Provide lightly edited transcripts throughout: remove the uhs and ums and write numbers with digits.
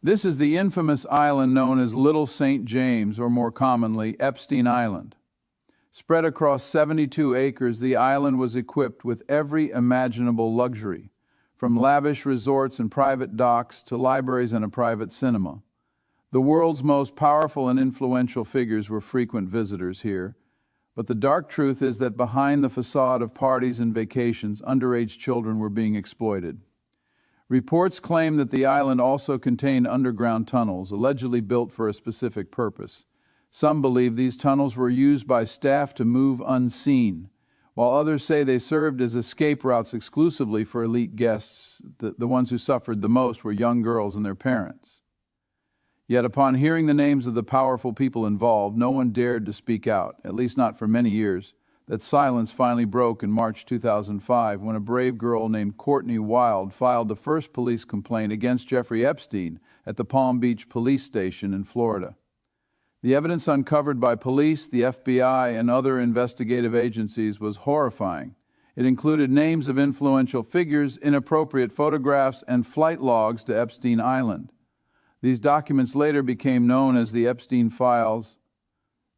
This is the infamous island known as Little St. James, or more commonly, Epstein Island. Spread across 72 acres, the island was equipped with every imaginable luxury, from lavish resorts and private docks to libraries and a private cinema. The world's most powerful and influential figures were frequent visitors here, but the dark truth is that behind the facade of parties and vacations, underage children were being exploited. Reports claim that the island also contained underground tunnels, allegedly built for a specific purpose. Some believe these tunnels were used by staff to move unseen, while others say they served as escape routes exclusively for elite guests. The ones who suffered the most were young girls and their parents. Yet upon hearing the names of the powerful people involved, no one dared to speak out, at least not for many years. That silence finally broke in March 2005 when a brave girl named Courtney Wild filed the first police complaint against Jeffrey Epstein at the Palm Beach Police Station in Florida. The evidence uncovered by police, the FBI, and other investigative agencies was horrifying. It included names of influential figures, inappropriate photographs, and flight logs to Epstein Island. These documents later became known as the Epstein Files.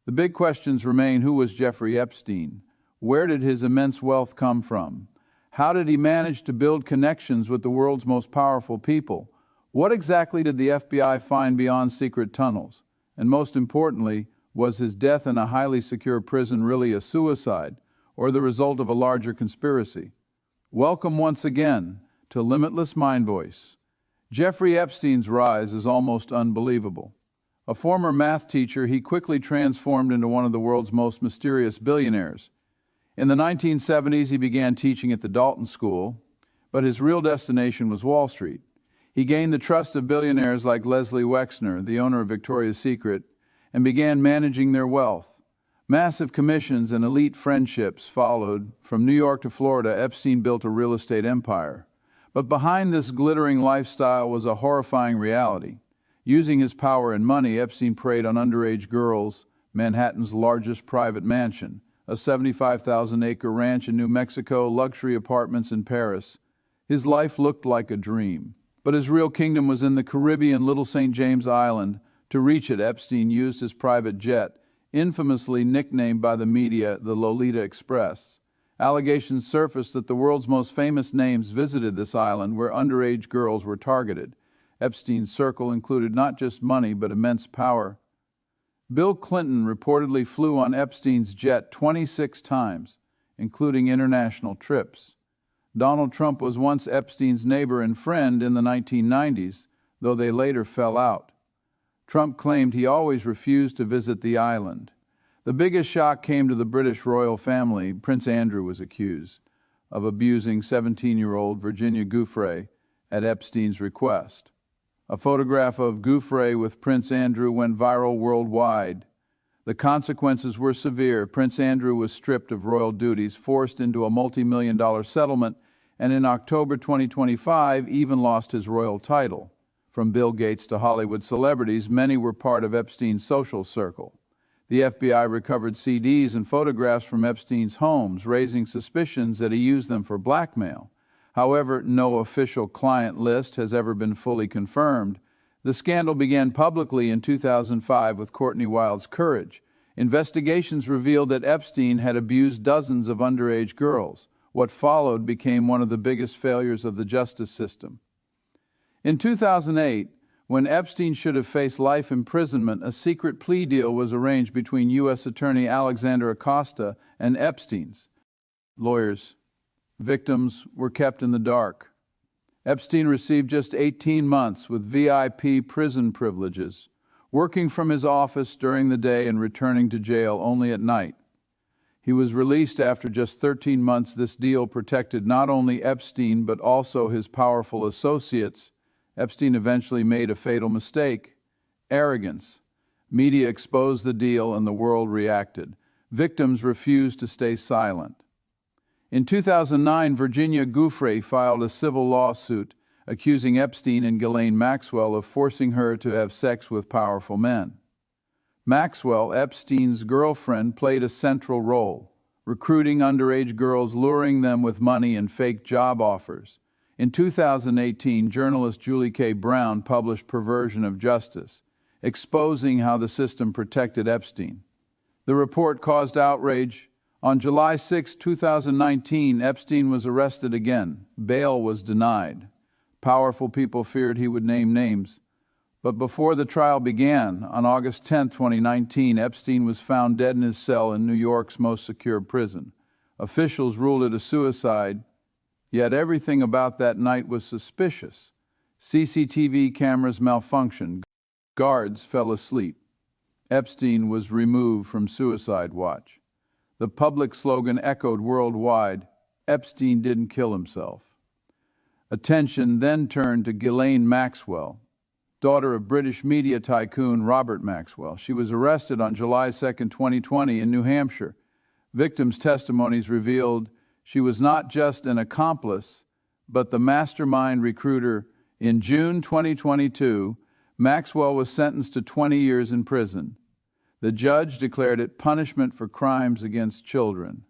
The big questions remain: who was Jeffrey Epstein? Where did his immense wealth come from? How did he manage to build connections with the world's most powerful people? What exactly did the FBI find beyond secret tunnels? And most importantly, was his death in a highly secure prison really a suicide or the result of a larger conspiracy? Welcome once again to Limitless MindVoice. Jeffrey Epstein's rise is almost unbelievable. A former math teacher, he quickly transformed into one of the world's most mysterious billionaires. In the 1970s, he began teaching at the Dalton School, but his real destination was Wall Street. He gained the trust of billionaires like Leslie Wexner, the owner of Victoria's Secret, and began managing their wealth. Massive commissions and elite friendships followed. From New York to Florida, Epstein built a real estate empire. But behind this glittering lifestyle was a horrifying reality. Using his power and money, Epstein preyed on underage girls, Manhattan's largest private mansion, a 75,000-acre ranch in New Mexico, luxury apartments in Paris. His life looked like a dream. But his real kingdom was in the Caribbean, Little St. James Island. To reach it, Epstein used his private jet, infamously nicknamed by the media the Lolita Express. Allegations surfaced that the world's most famous names visited this island where underage girls were targeted. Epstein's circle included not just money, but immense power. Bill Clinton reportedly flew on Epstein's jet 26 times, including international trips. Donald Trump was once Epstein's neighbor and friend in the 1990s, though they later fell out. Trump claimed he always refused to visit the island. The biggest shock came to the British royal family. Prince Andrew was accused of abusing 17-year-old Virginia Giuffre at Epstein's request. A photograph of Giuffre with Prince Andrew went viral worldwide. The consequences were severe. Prince Andrew was stripped of royal duties, forced into a multi-million-dollar settlement, and in October 2025 even lost his royal title. From Bill Gates to Hollywood celebrities, many were part of Epstein's social circle. The FBI recovered CDs and photographs from Epstein's homes, raising suspicions that he used them for blackmail. However, no official client list has ever been fully confirmed. The scandal began publicly in 2005 with Courtney Wild's courage. Investigations revealed that Epstein had abused dozens of underage girls. What followed became one of the biggest failures of the justice system. In 2008, when Epstein should have faced life imprisonment, a secret plea deal was arranged between U.S. Attorney Alexander Acosta and Epstein's lawyers. Victims were kept in the dark. Epstein received just 18 months with VIP prison privileges, working from his office during the day and returning to jail only at night. He was released after just 13 months. This deal protected not only Epstein but also his powerful associates. Epstein eventually made a fatal mistake: arrogance. Media exposed the deal and the world reacted. Victims refused to stay silent. In 2009, Virginia Giuffre filed a civil lawsuit accusing Epstein and Ghislaine Maxwell of forcing her to have sex with powerful men. Maxwell, Epstein's girlfriend, played a central role, recruiting underage girls, luring them with money and fake job offers. In 2018, journalist Julie K. Brown published Perversion of Justice, exposing how the system protected Epstein. The report caused outrage. On July 6, 2019, Epstein was arrested again. Bail was denied. Powerful people feared he would name names. But before the trial began, on August 10, 2019, Epstein was found dead in his cell in New York's most secure prison. Officials ruled it a suicide, yet everything about that night was suspicious. CCTV cameras malfunctioned. Guards fell asleep. Epstein was removed from suicide watch. The public slogan echoed worldwide, "Epstein didn't kill himself." Attention then turned to Ghislaine Maxwell, daughter of British media tycoon Robert Maxwell. She was arrested on July 2, 2020 in New Hampshire. Victims' testimonies revealed she was not just an accomplice, but the mastermind recruiter. In June 2022, Maxwell was sentenced to 20 years in prison. The judge declared it punishment for crimes against children.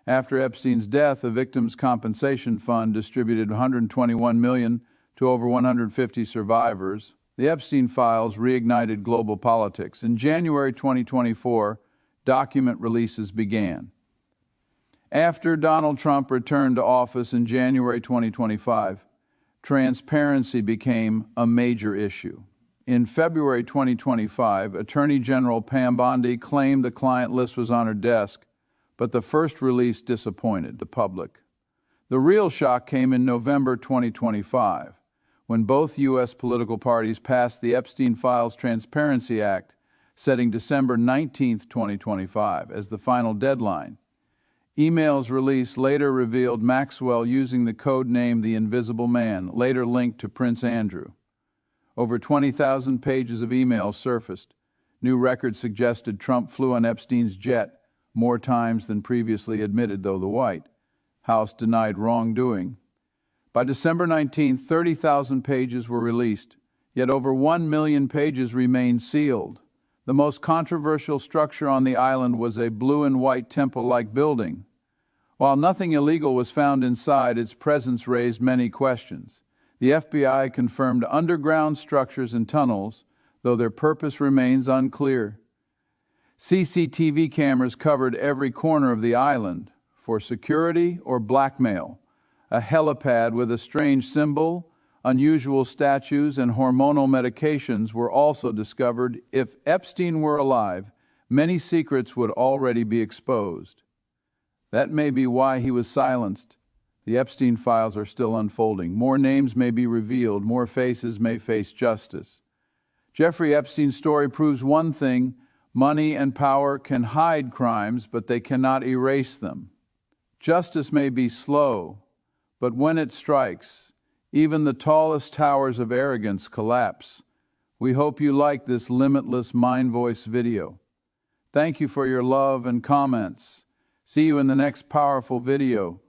After Epstein's death, a victims' compensation fund distributed $121 million to over 150 survivors. The Epstein files reignited global politics. In January 2024, document releases began. After Donald Trump returned to office in January 2025, transparency became a major issue. In February 2025, Attorney General Pam Bondi claimed the client list was on her desk, but the first release disappointed the public. The real shock came in November 2025, when both U.S. political parties passed the Epstein Files Transparency Act, setting December 19, 2025, as the final deadline. Emails released later revealed Maxwell using the code name The Invisible Man, later linked to Prince Andrew. Over 20,000 pages of emails surfaced. New records suggested Trump flew on Epstein's jet more times than previously admitted, though the White House denied wrongdoing. By December 19, 30,000 pages were released, yet over 1 million pages remained sealed. The most controversial structure on the island was a blue and white temple-like building. While nothing illegal was found inside, its presence raised many questions. The FBI confirmed underground structures and tunnels, though their purpose remains unclear. CCTV cameras covered every corner of the island for security or blackmail. A helipad with a strange symbol, unusual statues, and hormonal medications were also discovered. If Epstein were alive, many secrets would already be exposed. That may be why he was silenced. The Epstein files are still unfolding. More names may be revealed. More faces may face justice. Jeffrey Epstein's story proves one thing: money and power can hide crimes, but they cannot erase them. Justice may be slow, but when it strikes, even the tallest towers of arrogance collapse. We hope you like this Limitless MindVoice video. Thank you for your love and comments. See you in the next powerful video.